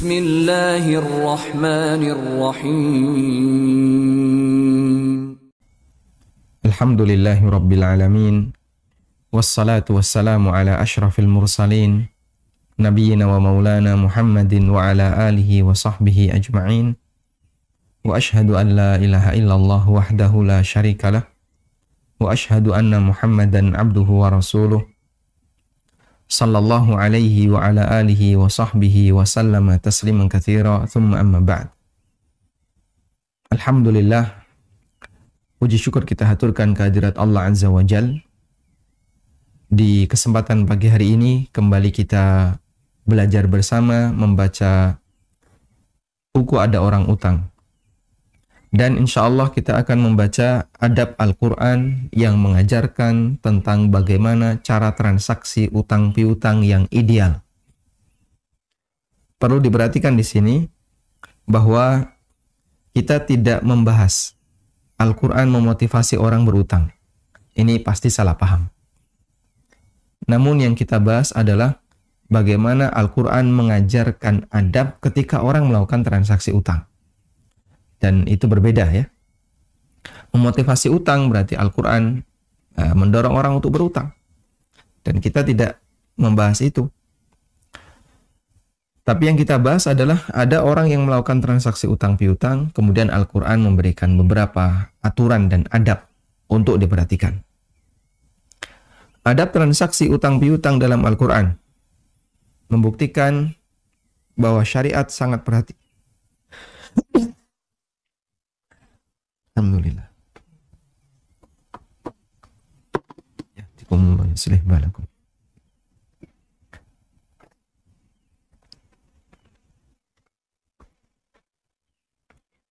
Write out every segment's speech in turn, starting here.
Bismillahirrahmanirrahim. Alhamdulillahi Rabbil Alamin. Wassalatu wassalamu ala ashrafil mursalin Nabiyyina wa maulana Muhammadin wa ala alihi wa sahbihi ajma'in. Wa ashhadu an la ilaha illallah wahdahu la syarikalah. Wa ashhadu anna Muhammadan abduhu wa rasuluh. Sallallahu alaihi wa ala alihi wa sahbihi wa sallama tasliman katsira. Thumma amma ba'd. Alhamdulillah, puji syukur kita haturkan kehadirat Allah Azza wa Jal. Di kesempatan pagi hari ini kembali kita belajar bersama membaca buku Ada Orang Utang. Dan insya Allah kita akan membaca adab Al-Quran yang mengajarkan tentang bagaimana cara transaksi utang piutang yang ideal. Perlu diperhatikan di sini bahwa kita tidak membahas Al-Quran memotivasi orang berutang. Ini pasti salah paham. Namun yang kita bahas adalah bagaimana Al-Quran mengajarkan adab ketika orang melakukan transaksi utang. Dan itu berbeda ya. Memotivasi utang berarti Al-Quran mendorong orang untuk berutang. Dan kita tidak membahas itu. Tapi yang kita bahas adalah ada orang yang melakukan transaksi utang piutang, kemudian Al-Quran memberikan beberapa aturan dan adab untuk diperhatikan. Adab transaksi utang piutang dalam Al-Quran membuktikan bahwa syariat sangat perhati. Alhamdulillah. Yahdikumullah yuslih balakum.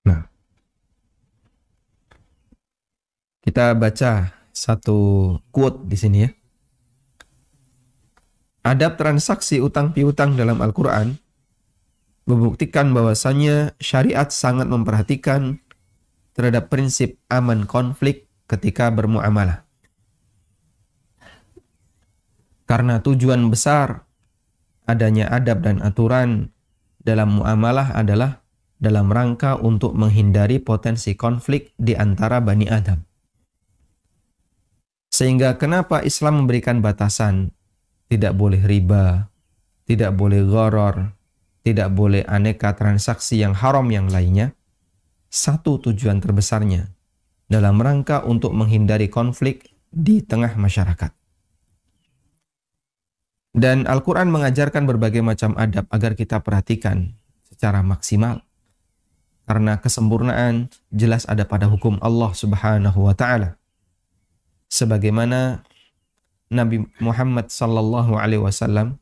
Nah, kita baca satu quote di sini ya. Adab transaksi utang piutang dalam Al-Quran membuktikan bahwasannya syariat sangat memperhatikan terhadap prinsip aman konflik ketika bermuamalah. Karena tujuan besar adanya adab dan aturan dalam muamalah adalah dalam rangka untuk menghindari potensi konflik di antara Bani Adam. Sehingga kenapa Islam memberikan batasan, tidak boleh riba, tidak boleh gharar, tidak boleh aneka transaksi yang haram yang lainnya. Satu tujuan terbesarnya dalam rangka untuk menghindari konflik di tengah masyarakat. Dan Al-Quran mengajarkan berbagai macam adab agar kita perhatikan secara maksimal. Karena kesempurnaan jelas ada pada hukum Allah Subhanahu wa Ta'ala. Sebagaimana Nabi Muhammad sallallahu alaihi wasallam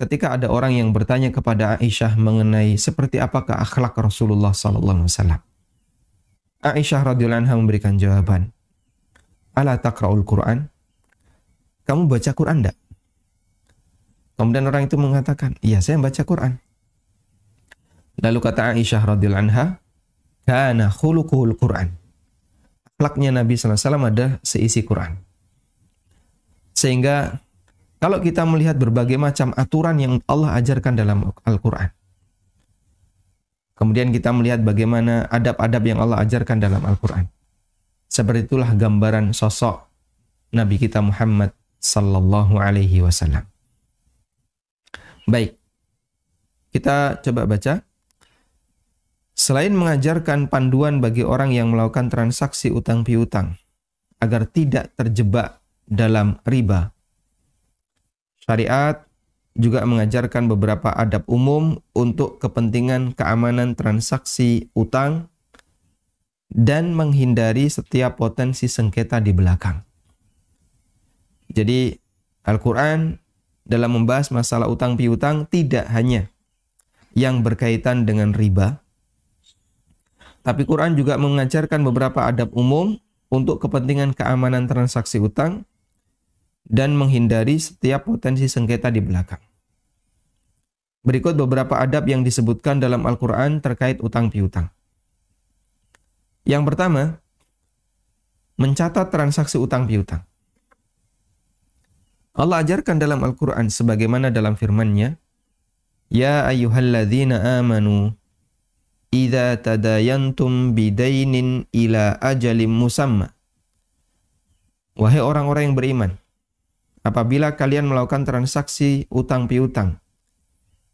ketika ada orang yang bertanya kepada Aisyah mengenai seperti apakah akhlak Rasulullah sallallahu alaihi wasallam. Aisyah radhiyallahu anha memberikan jawaban, "Ala taqra'ul Qur'an?" Kamu baca Quran enggak? Kemudian orang itu mengatakan, "Iya, saya baca Quran." Lalu kata Aisyah radhiyallahu anha, "Kana khuluquhul Qur'an." Akhlaknya Nabi sallallahu alaihi wasallam ada seisi Quran. Sehingga kalau kita melihat berbagai macam aturan yang Allah ajarkan dalam Al-Quran, kemudian kita melihat bagaimana adab-adab yang Allah ajarkan dalam Al-Quran, seperti itulah gambaran sosok Nabi kita Muhammad sallallahu alaihi wasallam. Baik, kita coba baca. Selain mengajarkan panduan bagi orang yang melakukan transaksi utang piutang agar tidak terjebak dalam riba, syariat juga mengajarkan beberapa adab umum untuk kepentingan keamanan transaksi utang dan menghindari setiap potensi sengketa di belakang. Jadi Al-Quran dalam membahas masalah utang piutang tidak hanya yang berkaitan dengan riba, tapi Quran juga mengajarkan beberapa adab umum untuk kepentingan keamanan transaksi utang dan menghindari setiap potensi sengketa di belakang. Berikut beberapa adab yang disebutkan dalam Al-Quran terkait utang piutang. Yang pertama, mencatat transaksi utang piutang. Allah ajarkan dalam Al-Quran sebagaimana dalam firman-Nya, Ya ayyuhalladzina amanu idza tadayantum bidainin ila ajalim musamma. Wahai orang-orang yang beriman, apabila kalian melakukan transaksi utang piutang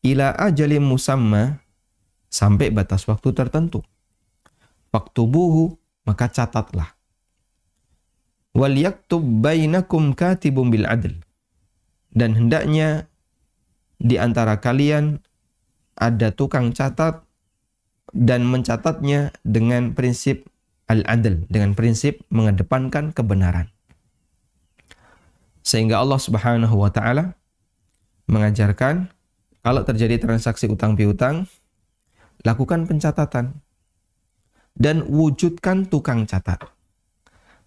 ila ajalim musamma, sampai batas waktu tertentu, faktubuhu, maka catatlah. Wal yaktub bainakum katibun bil adl, dan hendaknya di antara kalian ada tukang catat dan mencatatnya dengan prinsip al-adl, dengan prinsip mengedepankan kebenaran. Sehingga Allah Subhanahu wa taala mengajarkan kalau terjadi transaksi utang piutang, lakukan pencatatan dan wujudkan tukang catat.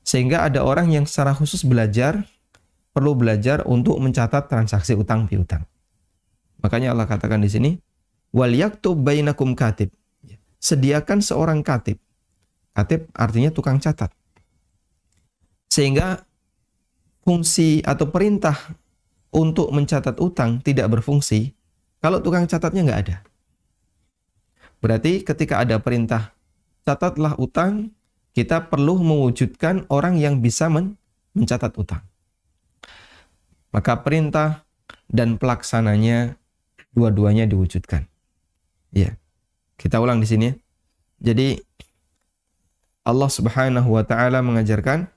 Sehingga ada orang yang secara khusus perlu belajar untuk mencatat transaksi utang piutang. Makanya Allah katakan di sini, wal yaktub bainakum katib. Sediakan seorang katib. Katib artinya tukang catat. Sehingga fungsi atau perintah untuk mencatat utang tidak berfungsi kalau tukang catatnya nggak ada. Berarti ketika ada perintah catatlah utang, kita perlu mewujudkan orang yang bisa mencatat utang. Maka perintah dan pelaksananya dua-duanya diwujudkan. Ya. Kita ulang di sini ya. Jadi Allah Subhanahu wa taala mengajarkan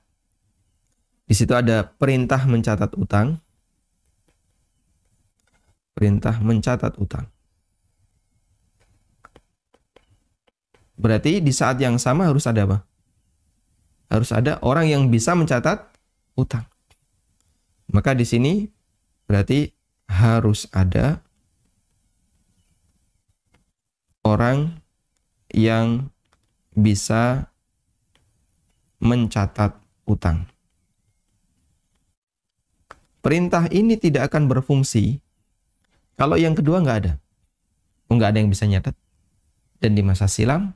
di situ ada perintah mencatat utang. Perintah mencatat utang. Berarti di saat yang sama harus ada apa? Harus ada orang yang bisa mencatat utang. Maka di sini berarti harus ada orang yang bisa mencatat utang. Perintah ini tidak akan berfungsi kalau yang kedua nggak ada. Nggak ada yang bisa nyatat. Dan di masa silam,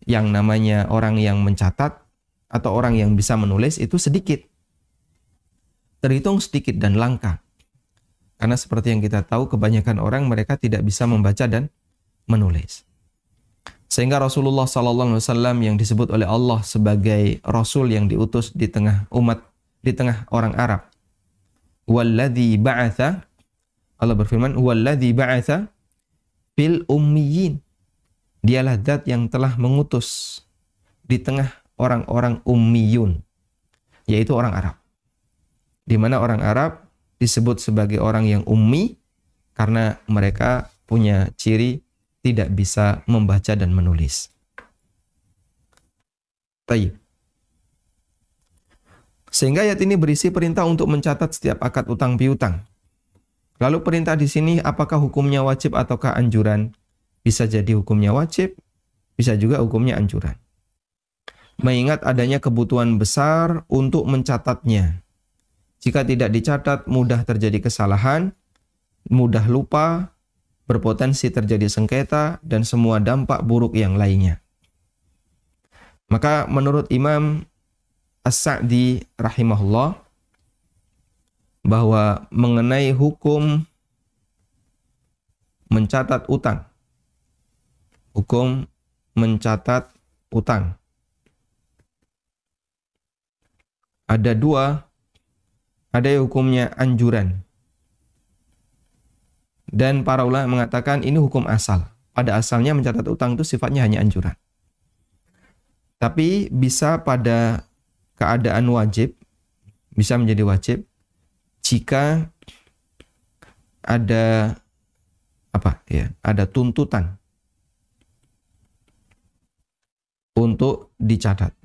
yang namanya orang yang mencatat atau orang yang bisa menulis itu sedikit. Terhitung sedikit dan langka. Karena seperti yang kita tahu, kebanyakan orang mereka tidak bisa membaca dan menulis. Sehingga Rasulullah SAW yang disebut oleh Allah sebagai Rasul yang diutus di tengah umat, di tengah orang Arab. Walladzi ba'atha, Allah berfirman, walladzi ba'atha fil ummiyin. Dialah zat yang telah mengutus di tengah orang-orang ummiyun, yaitu orang Arab. Di mana orang Arab disebut sebagai orang yang ummi karena mereka punya ciri tidak bisa membaca dan menulis. Baik. Sehingga ayat ini berisi perintah untuk mencatat setiap akad utang piutang. Lalu perintah di sini apakah hukumnya wajib ataukah anjuran? Bisa jadi hukumnya wajib, bisa juga hukumnya anjuran. Mengingat adanya kebutuhan besar untuk mencatatnya. Jika tidak dicatat, mudah terjadi kesalahan, mudah lupa, berpotensi terjadi sengketa, dan semua dampak buruk yang lainnya. Maka menurut Imam As-Sa'di rahimahullah, bahwa mengenai hukum mencatat utang, hukum mencatat utang, ada dua. Ada hukumnya anjuran. Dan para ulama mengatakan ini hukum asal. Pada asalnya mencatat utang itu sifatnya hanya anjuran. Tapi bisa pada keadaan wajib, bisa menjadi wajib jika ada ada tuntutan untuk dicatat.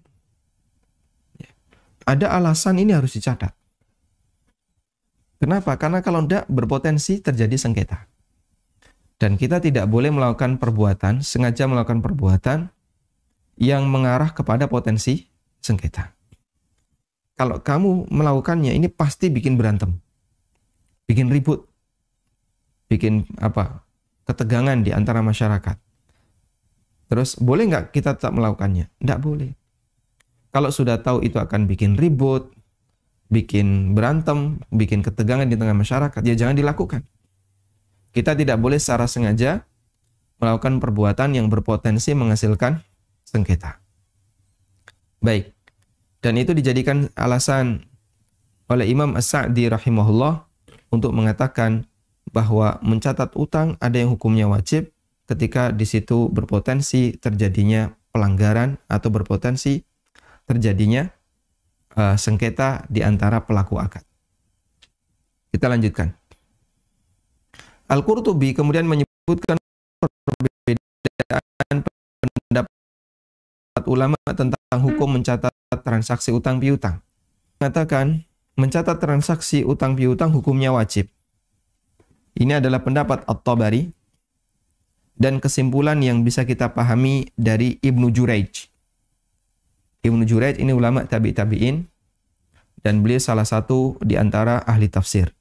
Ada alasan ini harus dicatat. Kenapa? Karena kalau tidak berpotensi terjadi sengketa. Dan kita tidak boleh melakukan perbuatan, sengaja melakukan perbuatan yang mengarah kepada potensi sengketa. Kalau kamu melakukannya, ini pasti bikin berantem. Bikin ribut. Bikin ketegangan di antara masyarakat. Terus boleh nggak kita tetap melakukannya? Tidak boleh. Kalau sudah tahu itu akan bikin ribut, bikin berantem, bikin ketegangan di tengah masyarakat, ya jangan dilakukan. kita tidak boleh secara sengaja melakukan perbuatan yang berpotensi menghasilkan sengketa. Baik. Dan itu dijadikan alasan oleh Imam As-Sa'di rahimahullah untuk mengatakan bahwa mencatat utang ada yang hukumnya wajib ketika di situ berpotensi terjadinya pelanggaran atau berpotensi terjadinya sengketa di antara pelaku akad. Kita lanjutkan. Al-Qurtubi kemudian menyebutkan perbedaan pendapat ulama tentang hukum mencatat transaksi utang piutang. Mengatakan mencatat transaksi utang piutang hukumnya wajib. Ini adalah pendapat At-Tabari dan kesimpulan yang bisa kita pahami dari Ibnu Jurayj. Ibnu Jurayj ini ulama tabi'in dan beliau salah satu di antara ahli tafsir.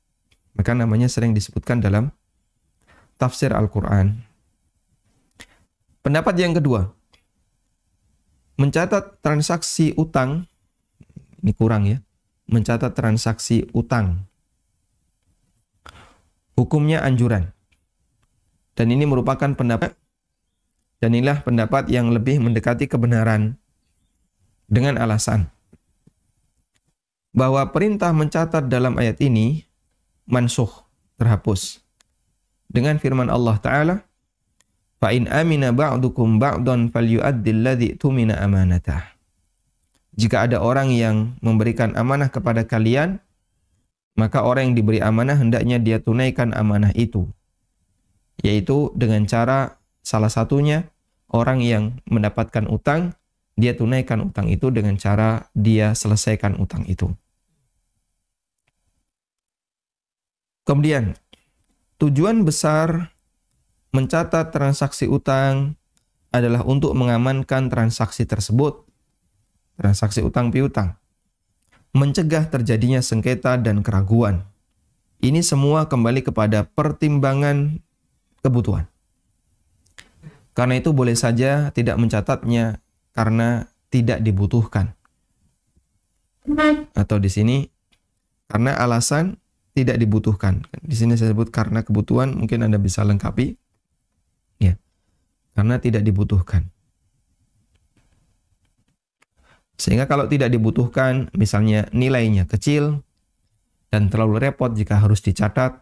Maka namanya sering disebutkan dalam tafsir Al-Quran. Pendapat yang kedua, mencatat transaksi utang, ini kurang ya, mencatat transaksi utang, hukumnya anjuran. Dan ini merupakan pendapat, dan inilah pendapat yang lebih mendekati kebenaran dengan alasan bahwa perintah mencatat dalam ayat ini mansukh, terhapus. Dengan firman Allah Ta'ala, فَإِنْ آمِنَ بَعْضُكُمْ بَعْضًا فَلْيُؤَدِّ الَّذِي اؤْتُمِنَ أَمَانَتَهُ. Jika ada orang yang memberikan amanah kepada kalian, maka orang yang diberi amanah hendaknya dia tunaikan amanah itu. Yaitu dengan cara salah satunya orang yang mendapatkan utang, dia tunaikan utang itu dengan cara dia selesaikan utang itu. Kemudian, tujuan besar mencatat transaksi utang adalah untuk mengamankan transaksi tersebut, transaksi utang piutang, mencegah terjadinya sengketa dan keraguan. Ini semua kembali kepada pertimbangan kebutuhan. Karena itu boleh saja tidak mencatatnya karena tidak dibutuhkan. Atau di sini karena alasan tidak dibutuhkan. Di sini saya sebut karena kebutuhan, mungkin Anda bisa lengkapi. Ya. Karena tidak dibutuhkan. Sehingga kalau tidak dibutuhkan, misalnya nilainya kecil dan terlalu repot jika harus dicatat,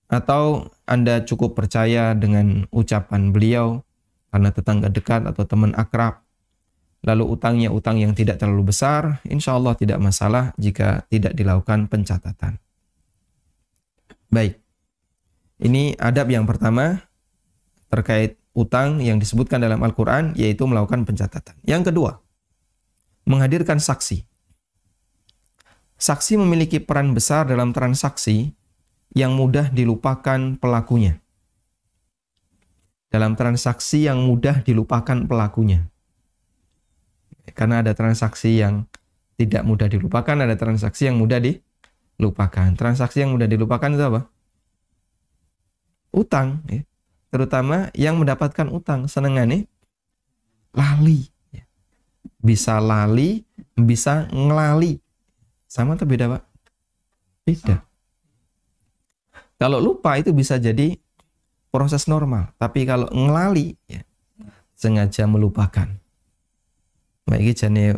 atau Anda cukup percaya dengan ucapan beliau karena tetangga dekat atau teman akrab, lalu utangnya utang yang tidak terlalu besar, insya Allah tidak masalah jika tidak dilakukan pencatatan. Baik, ini adab yang pertama terkait utang yang disebutkan dalam Al-Quran, yaitu melakukan pencatatan. Yang kedua, menghadirkan saksi. Saksi memiliki peran besar dalam transaksi yang mudah dilupakan pelakunya. Dalam transaksi yang mudah dilupakan pelakunya. Karena ada transaksi yang tidak mudah dilupakan, ada transaksi yang mudah dilupakan. Transaksi yang mudah dilupakan itu apa? Utang. Ya. Terutama yang mendapatkan utang. Senengannya lali. Ya. Bisa lali, bisa ngelali. Sama atau beda, Pak? Beda. Kalau lupa itu bisa jadi proses normal. Tapi kalau ngelali, ya, sengaja melupakan. Baik, jadi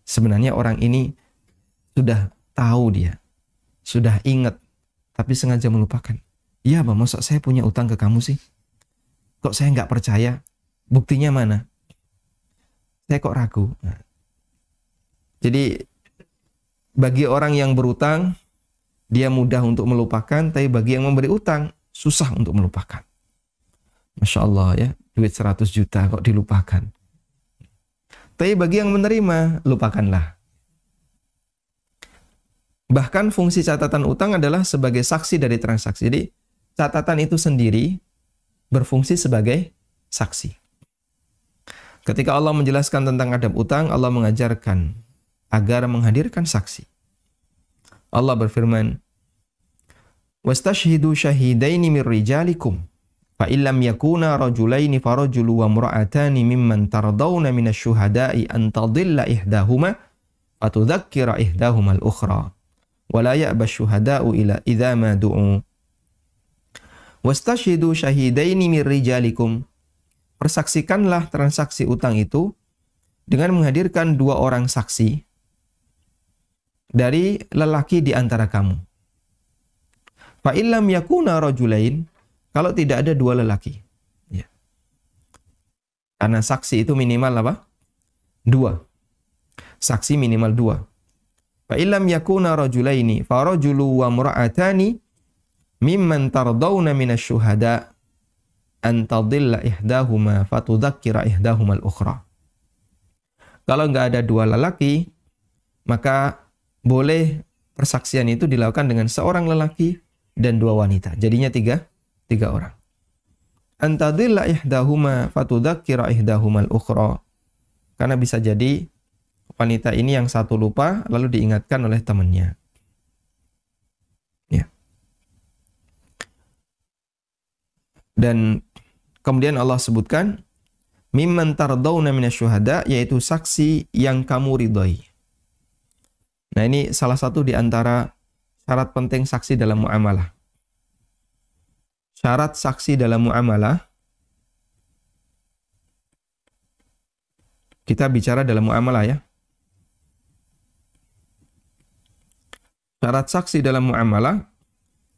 sebenarnya orang ini sudah tahu dia, sudah ingat, tapi sengaja melupakan. Iya, Bang, masa saya punya utang ke kamu sih? Kok saya nggak percaya? Buktinya mana? Saya kok ragu. Nah. Jadi, bagi orang yang berutang, dia mudah untuk melupakan, tapi bagi yang memberi utang, susah untuk melupakan. Masya Allah ya, duit 100 juta kok dilupakan. Tapi bagi yang menerima, lupakanlah. Bahkan fungsi catatan utang adalah sebagai saksi dari transaksi. Jadi catatan itu sendiri berfungsi sebagai saksi. Ketika Allah menjelaskan tentang adab utang, Allah mengajarkan agar menghadirkan saksi. Allah berfirman, "Wastashhidu syahidaini mir rijalikum fa illam yakuna rajulaini farajulu wa imra'atani mimman tardawna minasy syuhada'i an tadilla ihdahuma fatudzakkira ihdahuma al-ukhra wa la ya'ba asy-syuhada'u ila idza ma du'u." Wastashhidu syahidaini mir rijalikum. Persaksikanlah transaksi utang itu dengan menghadirkan 2 orang saksi dari lelaki di antara kamu. Fa illam yakuna rajulain, kalau tidak ada 2 lelaki. Ya. Karena saksi itu minimal apa? 2. Saksi minimal 2. Fa illam yakuna rajulaini fa rajulu wa imra'atani mimman tardawna minasyuhada an tadilla ihdahuma fatudzakkira ihdahuma al-ukhra. Kalau enggak ada 2 lelaki, maka boleh persaksian itu dilakukan dengan seorang lelaki dan 2 wanita. Jadinya 3 orang. An tadilla ihdahuma fatudzakkira ihdahuma al-ukhra. Karena bisa jadi wanita ini yang satu lupa lalu diingatkan oleh temannya. Ya. Dan kemudian Allah sebutkan mimman tardawna minasyuhada, yaitu saksi yang kamu ridhoi. Nah, ini salah satu di antara syarat penting saksi dalam muamalah. Syarat saksi dalam muamalah, kita bicara dalam muamalah ya. Syarat saksi dalam muamalah,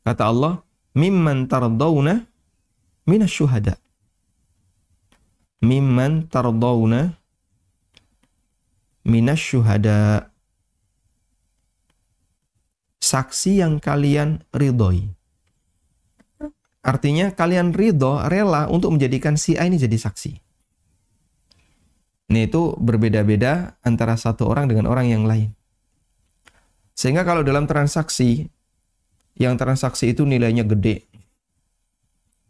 kata Allah, mimman tardawna minasyuhada. Mimman tardawna minasyuhada. Saksi yang kalian ridhoi. Artinya kalian ridho, rela untuk menjadikan si A ini jadi saksi. Ini itu berbeda-beda antara satu orang dengan orang yang lain. Sehingga kalau dalam transaksi, yang transaksi itu nilainya gede,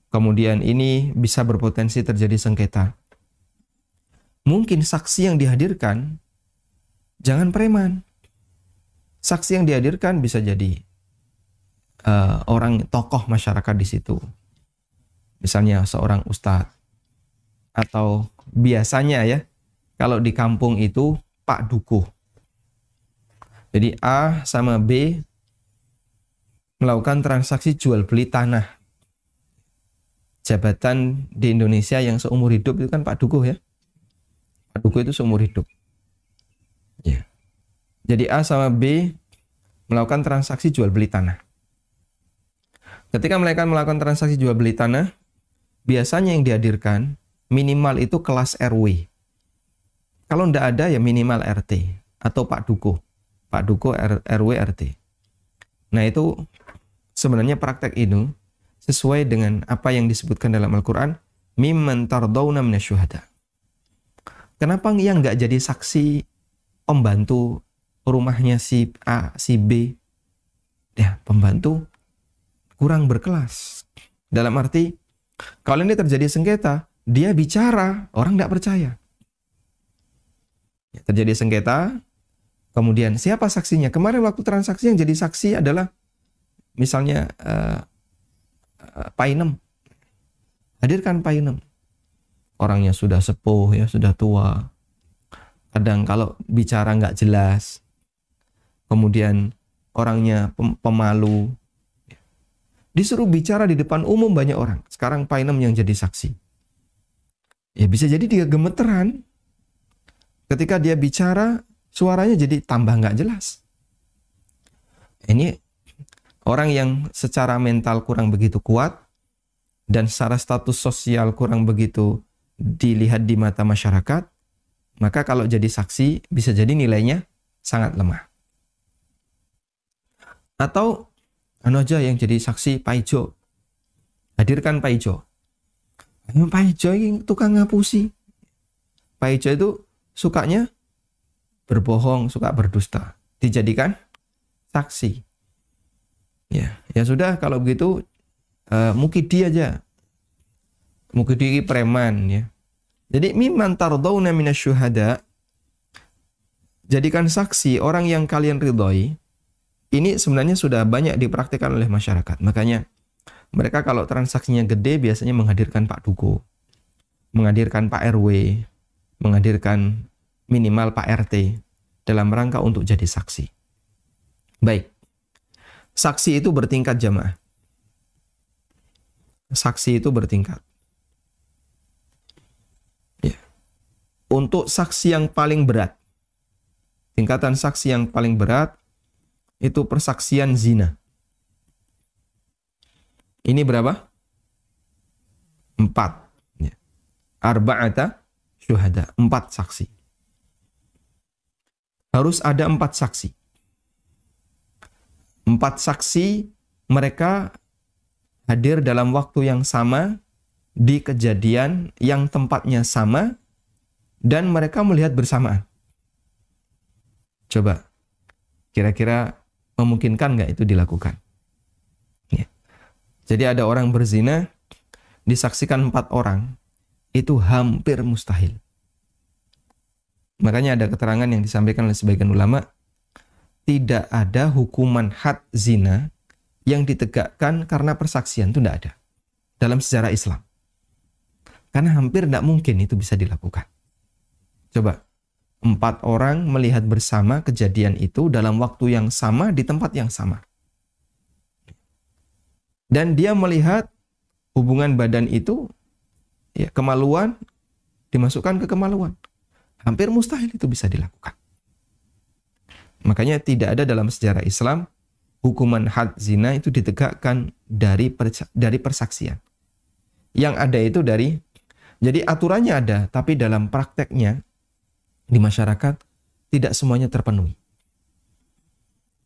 kemudian ini bisa berpotensi terjadi sengketa, mungkin saksi yang dihadirkan jangan preman. Saksi yang dihadirkan bisa jadi orang tokoh masyarakat di situ. Misalnya seorang ustadz. Atau biasanya ya, kalau di kampung itu Pak Dukuh. Jadi A sama B melakukan transaksi jual beli tanah. Jabatan di Indonesia yang seumur hidup itu kan Pak Dukuh ya. Pak Dukuh itu seumur hidup. Ya. Jadi A sama B melakukan transaksi jual beli tanah. Ketika mereka melakukan transaksi jual beli tanah, biasanya yang dihadirkan minimal itu kelas RW. Kalau tidak ada ya minimal RT atau Pak Dukuh. Pak Dukuh RW RT. Nah itu sebenarnya praktek ini sesuai dengan apa yang disebutkan dalam Al-Quran, mimman tardawna minasyuhada. Kenapa yang nggak jadi saksi pembantu rumahnya si A, si B? Ya, pembantu kurang berkelas. Dalam arti, kalau ini terjadi sengketa, dia bicara, orang tidak percaya. Ya, terjadi sengketa, kemudian siapa saksinya? Kemarin waktu transaksi yang jadi saksi adalah misalnya Pak Inem. Hadirkan Pak Inem. Orangnya sudah sepuh, ya sudah tua. Kadang kalau bicara nggak jelas. Kemudian orangnya pemalu. Disuruh bicara di depan umum banyak orang. Sekarang Pak Inem yang jadi saksi. Ya bisa jadi dia gemeteran. Ketika dia bicara, suaranya jadi tambah nggak jelas. Ini orang yang secara mental kurang begitu kuat dan secara status sosial kurang begitu dilihat di mata masyarakat, maka kalau jadi saksi bisa jadi nilainya sangat lemah. Atau aja yang jadi saksi Pak Ijo. Hadirkan Pak Ijo. Pak Ijo ini tukang ngapusi. Pak Ijo itu sukanya berbohong, suka berdusta. Dijadikan saksi. Ya sudah kalau begitu Mukidi aja. Mukidi preman ya. Jadi mimman tardawna minasyuhada, jadikan saksi orang yang kalian ridhoi. Ini sebenarnya sudah banyak dipraktikkan oleh masyarakat. Makanya mereka kalau transaksinya gede biasanya menghadirkan Pak Dukuh, menghadirkan Pak RW, menghadirkan minimal Pak RT dalam rangka untuk jadi saksi. Baik. Saksi itu bertingkat jamaah. saksi itu bertingkat. Ya. Untuk saksi yang paling berat, tingkatan saksi yang paling berat itu persaksian zina. Ini berapa? 4. Ya. Arba'ata syuhada, 4 saksi. Harus ada 4 saksi. 4 saksi mereka hadir dalam waktu yang sama, di kejadian yang tempatnya sama, dan mereka melihat bersamaan. Coba, kira-kira memungkinkan nggak itu dilakukan? Ya. Jadi ada orang berzina, disaksikan 4 orang, itu hampir mustahil. Makanya ada keterangan yang disampaikan oleh sebagian ulama, tidak ada hukuman had zina yang ditegakkan karena persaksian, itu tidak ada dalam sejarah Islam. Karena hampir tidak mungkin itu bisa dilakukan. Coba, 4 orang melihat bersama kejadian itu dalam waktu yang sama, di tempat yang sama. Dan dia melihat hubungan badan itu, ya, kemaluan, dimasukkan ke kemaluan. Hampir mustahil itu bisa dilakukan. Makanya tidak ada dalam sejarah Islam hukuman had zina itu ditegakkan dari persaksian. Yang ada itu jadi aturannya ada, tapi dalam prakteknya di masyarakat tidak semuanya terpenuhi.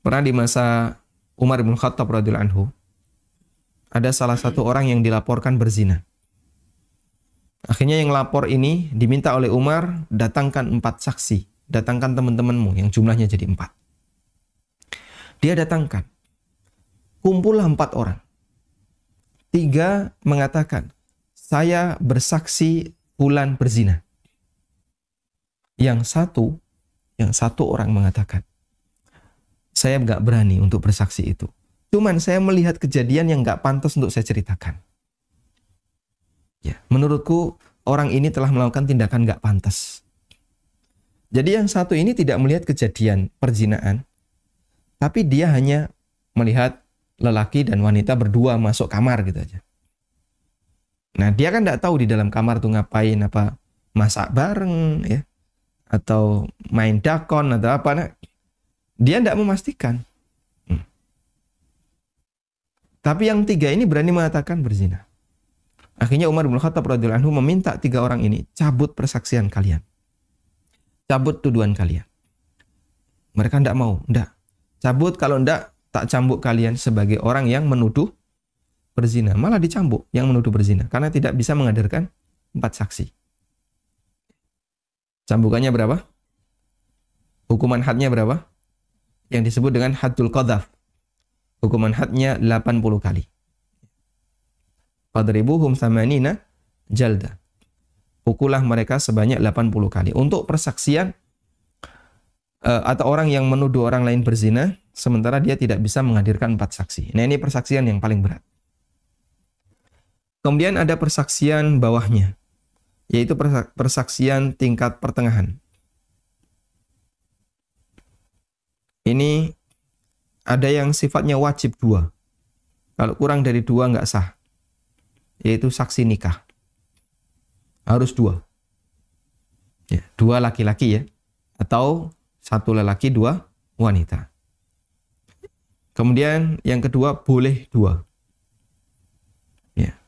Pernah di masa Umar bin Khattab radhiyallahu anhu, ada salah satu orang yang dilaporkan berzina. Akhirnya yang lapor ini diminta oleh Umar, datangkan 4 saksi. Datangkan teman-temanmu yang jumlahnya jadi 4. Dia datangkan. Kumpullah 4 orang. 3 mengatakan, saya bersaksi fulan berzina. Yang satu orang mengatakan, saya nggak berani untuk bersaksi itu. Cuman saya melihat kejadian yang nggak pantas untuk saya ceritakan. Ya, menurutku orang ini telah melakukan tindakan nggak pantas. Jadi yang satu ini tidak melihat kejadian perzinaan, tapi dia hanya melihat lelaki dan wanita berdua masuk kamar gitu aja. Nah, dia kan nggak tahu di dalam kamar tuh ngapain, apa masak bareng ya, atau main dakon atau apa. Nah, dia nggak memastikan. Tapi yang 3 ini berani mengatakan berzina. Akhirnya Umar bin Khattab radhiyallahu anhu meminta 3 orang ini, cabut persaksian kalian. Cabut tuduhan kalian. Mereka tidak mau, tidak. Cabut, kalau tidak, tak cambuk kalian sebagai orang yang menuduh berzina. Malah dicambuk yang menuduh berzina, karena tidak bisa menghadirkan 4 saksi. Cambukannya berapa? Hukuman hadnya berapa? Yang disebut dengan haddul qadhaf. Hukuman hadnya 80 kali. Fadribuhum thamanina jalda. Pukullah mereka sebanyak 80 kali. Untuk persaksian atau orang yang menuduh orang lain berzina, sementara dia tidak bisa menghadirkan 4 saksi. Nah, ini persaksian yang paling berat. Kemudian ada persaksian bawahnya, yaitu persaksian tingkat pertengahan. Ini ada yang sifatnya wajib 2. Kalau kurang dari 2 nggak sah. Yaitu saksi nikah. Harus 2. Ya, 2 laki-laki ya. Atau 1 lelaki, 2 wanita. Kemudian yang kedua boleh 2. Ya.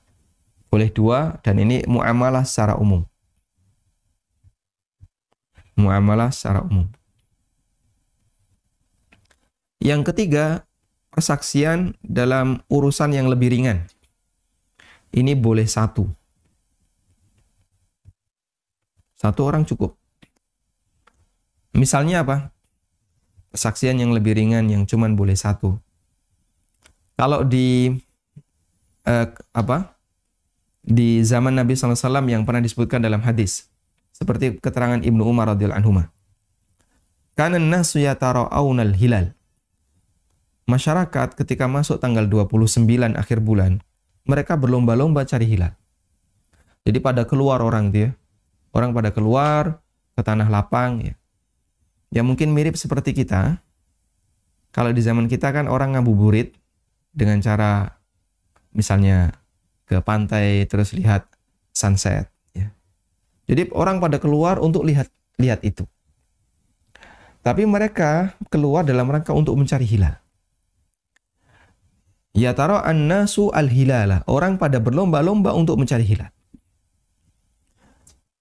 Boleh 2 dan ini muamalah secara umum. Muamalah secara umum. Yang ketiga, persaksian dalam urusan yang lebih ringan. Ini boleh 1. 1 orang cukup. Misalnya apa? Persaksian yang lebih ringan yang cuman boleh 1. Kalau di di zaman Nabi SAW yang pernah disebutkan dalam hadis, seperti keterangan Ibnu Umar radhiyallahu anhu. Kana an-nasu yatara'aunal hilal. Masyarakat ketika masuk tanggal 29 akhir bulan, mereka berlomba-lomba cari hilal. Jadi pada keluar orang dia, orang pada keluar ke tanah lapang ya. Ya mungkin mirip seperti kita. Kalau di zaman kita kan orang ngabuburit dengan cara misalnya ke pantai terus lihat sunset. Ya. Jadi orang pada keluar untuk lihat itu. Tapi mereka keluar dalam rangka untuk mencari hilal. Ya tara an-nasu al-hilala. Orang pada berlomba-lomba untuk mencari hilal.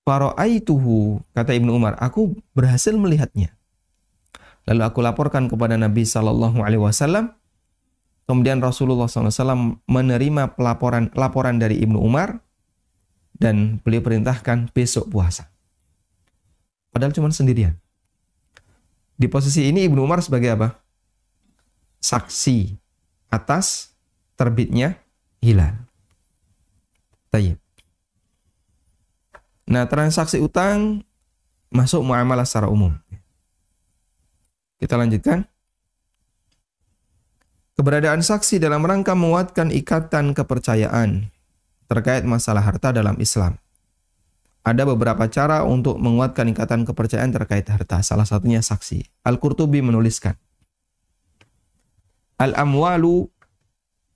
Fara'aituhu, kata Ibnu Umar, aku berhasil melihatnya. Lalu aku laporkan kepada Nabi SAW. Kemudian Rasulullah SAW menerima laporan dari Ibnu Umar. Dan beliau perintahkan besok puasa. Padahal cuma sendirian. Di posisi ini Ibnu Umar sebagai apa? Saksi atas terbitnya hilal. Tayyib. Nah, transaksi utang masuk muamalah secara umum. Kita lanjutkan. Keberadaan saksi dalam rangka menguatkan ikatan kepercayaan terkait masalah harta dalam Islam. Ada beberapa cara untuk menguatkan ikatan kepercayaan terkait harta. Salah satunya saksi. Al-Qurtubi menuliskan, Al-amwalu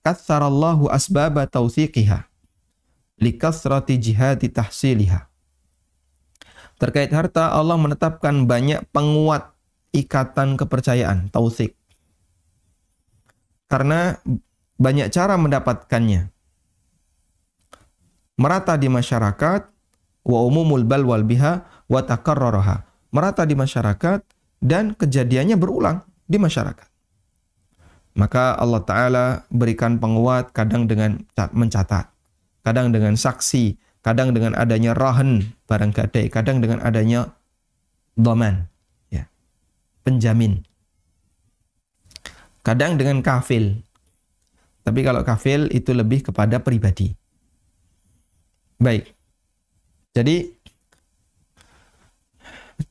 katsarallahu asbaba tawthiqiha likathrati jihati tahsiliha. Terkait harta, Allah menetapkan banyak penguat ikatan kepercayaan, tautsik. Karena banyak cara mendapatkannya. Merata di masyarakat, wa umumul balwal biha wa takarraraha. Merata di masyarakat dan kejadiannya berulang di masyarakat. Maka Allah Ta'ala berikan penguat kadang dengan mencatat, kadang dengan saksi, kadang dengan adanya rahan, barang gadai, kadang dengan adanya dhaman, ya, penjamin. Kadang dengan kafil. Tapi kalau kafil itu lebih kepada pribadi. Baik. Jadi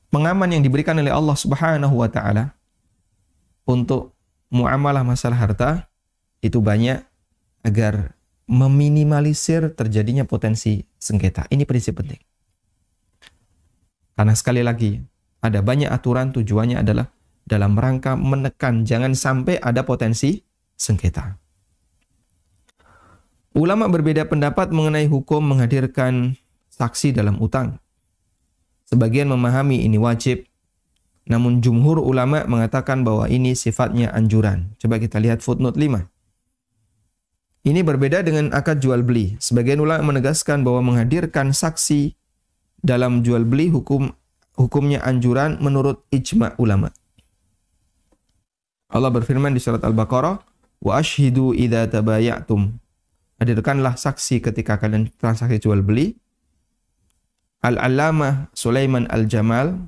pengaman yang diberikan oleh Allah Subhanahu wa taala untuk muamalah masalah harta itu banyak agar meminimalisir terjadinya potensi sengketa. Ini prinsip penting. Karena sekali lagi, ada banyak aturan tujuannya adalah dalam rangka menekan jangan sampai ada potensi sengketa. Ulama berbeda pendapat mengenai hukum menghadirkan saksi dalam utang. Sebagian memahami ini wajib, namun jumhur ulama mengatakan bahwa ini sifatnya anjuran. Coba kita lihat footnote 5. Ini berbeda dengan akad jual beli. Sebagian ulama menegaskan bahwa menghadirkan saksi dalam jual beli hukumnya anjuran menurut ijma' ulama. Allah berfirman di surat Al-Baqarah, "Wa ashhidu idza tabayatum." Hadirkanlah saksi ketika kalian transaksi jual beli. Al-Allamah Sulaiman Al-Jamal,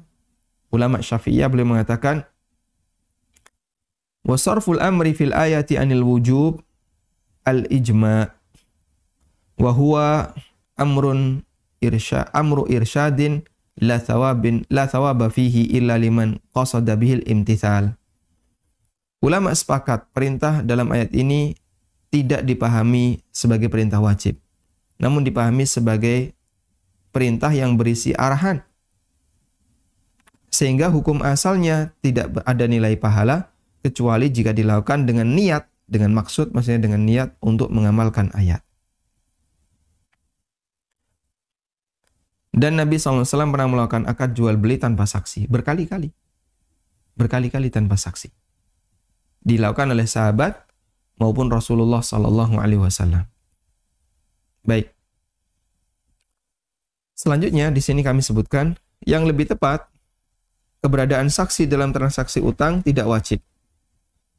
ulama Syafi'iyah, beliau mengatakan, "Wa sarful amri fil ayati anil wujub al-ijma' wa huwa amru irsyadin la thawaba fihi illa liman qasada bihil imtithal." Ulama sepakat perintah dalam ayat ini tidak dipahami sebagai perintah wajib, namun dipahami sebagai perintah yang berisi arahan. Sehingga hukum asalnya tidak ada nilai pahala kecuali jika dilakukan dengan niat, dengan maksud, maksudnya dengan niat untuk mengamalkan ayat. Dan Nabi SAW pernah melakukan akad jual beli tanpa saksi, berkali-kali. Berkali-kali tanpa saksi. Dilakukan oleh sahabat maupun Rasulullah SAW. Baik. Selanjutnya di sini kami sebutkan yang lebih tepat, keberadaan saksi dalam transaksi utang tidak wajib.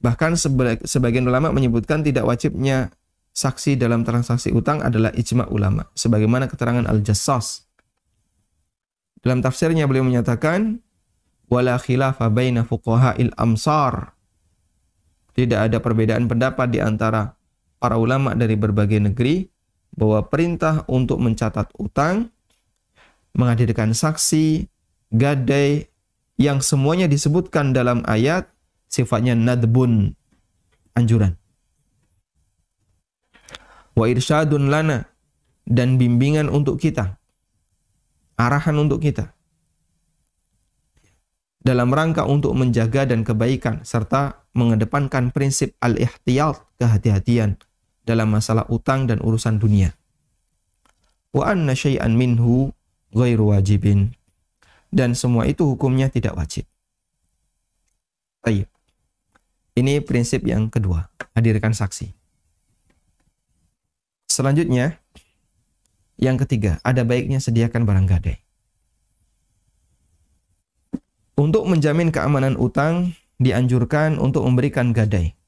Bahkan sebagian ulama menyebutkan tidak wajibnya saksi dalam transaksi utang adalah ijma' ulama, sebagaimana keterangan Al-Jassas. Dalam tafsirnya beliau menyatakan, wala khilafa baina fuqaha'il amsar. Tidak ada perbedaan pendapat di antara para ulama dari berbagai negeri bahwa perintah untuk mencatat utang, menghadirkan saksi, gadai, yang semuanya disebutkan dalam ayat sifatnya nadbun, anjuran. Wa irsyadun lana, dan bimbingan untuk kita, arahan untuk kita, dalam rangka untuk menjaga dan kebaikan serta mengedepankan prinsip al-ihtiyat, kehati-hatian dalam masalah utang dan urusan dunia. wa anna syai'an minhu ghairu wajibin. Dan semua itu hukumnya tidak wajib. Baik. Ini prinsip yang kedua, hadirkan saksi. Selanjutnya, yang ketiga, ada baiknya sediakan barang gadai. Untuk menjamin keamanan utang, dianjurkan untuk memberikan gadai.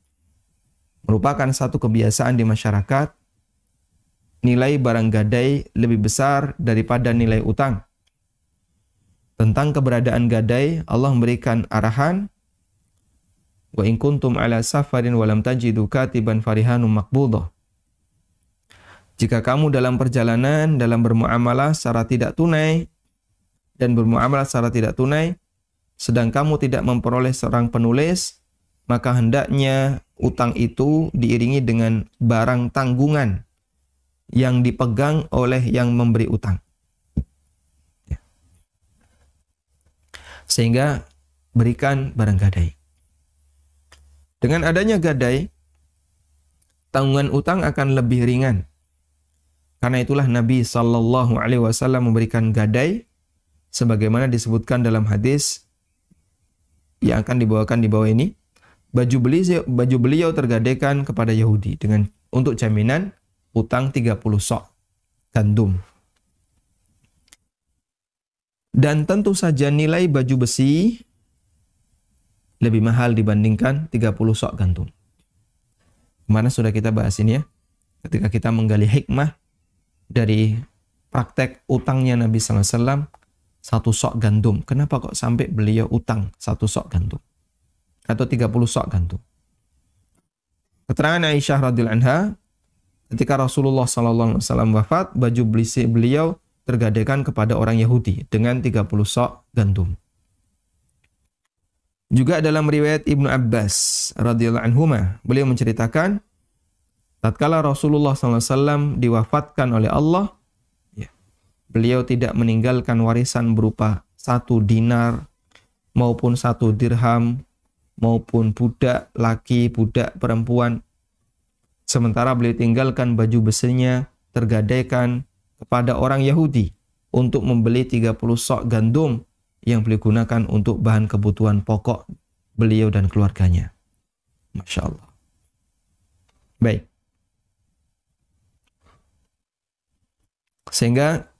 Merupakan satu kebiasaan di masyarakat, nilai barang gadai lebih besar daripada nilai utang. Tentang keberadaan gadai, Allah memberikan arahan, wa in kuntum ala safarin wa lam tajidu katiban farihanum maqbudah. Jika kamu dalam perjalanan, dalam bermuamalah secara tidak tunai, dan bermuamalah secara tidak tunai, sedang kamu tidak memperoleh seorang penulis, maka hendaknya utang itu diiringi dengan barang tanggungan yang dipegang oleh yang memberi utang. Sehingga berikan barang gadai. Dengan adanya gadai, tanggungan utang akan lebih ringan. Karena itulah Nabi SAW memberikan gadai, sebagaimana disebutkan dalam hadis yang akan dibawakan di bawah ini. Baju beliau tergadaikan kepada Yahudi untuk jaminan utang 30 sok gandum. Dan tentu saja nilai baju besi lebih mahal dibandingkan 30 sok gandum. Kemarin sudah kita bahas ini ya. Ketika kita menggali hikmah dari praktek utangnya Nabi SAW, 1 sok gandum. Kenapa kok sampai beliau utang 1 sok gandum? Atau 30 sok gandum? Keterangan Aisyah radhiyallahu anha, ketika Rasulullah SAW wafat, baju beliau tergadaikan kepada orang Yahudi dengan 30 sok gandum. Juga dalam riwayat Ibnu Abbas radhiyallahu anhuma, beliau menceritakan tatkala Rasulullah SAW diwafatkan oleh Allah, beliau tidak meninggalkan warisan berupa 1 dinar maupun 1 dirham maupun budak laki, budak perempuan. Sementara beliau tinggalkan baju besinya tergadaikan kepada orang Yahudi untuk membeli 30 sok gandum yang beliau gunakan untuk bahan kebutuhan pokok beliau dan keluarganya. Masya Allah. Baik. Sehingga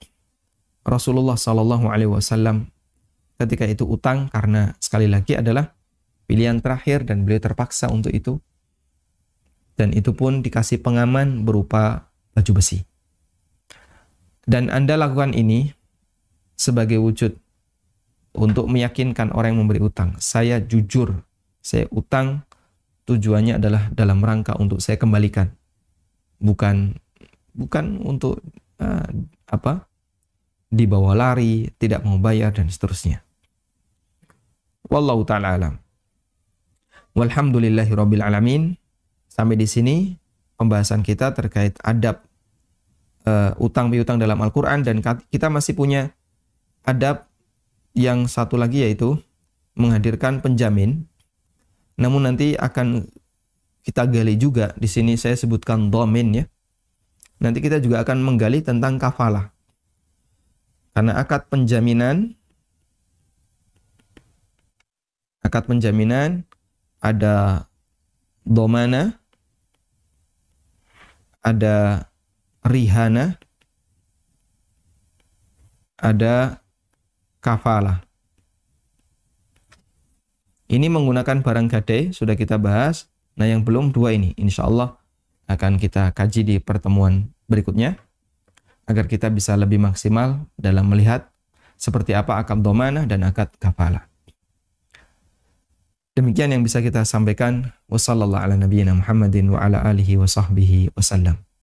Rasulullah SAW ketika itu utang karena sekali lagi adalah pilihan terakhir dan beliau terpaksa untuk itu. Dan itu pun dikasih pengaman berupa baju besi. Dan Anda lakukan ini sebagai wujud untuk meyakinkan orang yang memberi utang. Saya jujur, saya utang tujuannya adalah dalam rangka untuk saya kembalikan. Bukan untuk dibawa lari, tidak mau bayar dan seterusnya. Wallahu ta'ala alam. Walhamdulillahirabbil alamin. Sampai di sini pembahasan kita terkait adab utang piutang dalam Al-Qur'an, dan kita masih punya adab yang satu lagi, yaitu menghadirkan penjamin. Namun nanti akan kita gali juga, di sini saya sebutkan dhamin ya. Nanti kita juga akan menggali tentang kafalah. Karena akad penjaminan ada dhamana, ada rihana, ada kafalah. Ini menggunakan barang gadai, sudah kita bahas. Nah, yang belum 2 ini, insya Allah akan kita kaji di pertemuan berikutnya, agar kita bisa lebih maksimal dalam melihat seperti apa akad dhamanah dan akad kafalah. Demikian yang bisa kita sampaikan. Wassallallahu ala nabiyyina Muhammadin wa ala alihi wa sahbihi wasallam.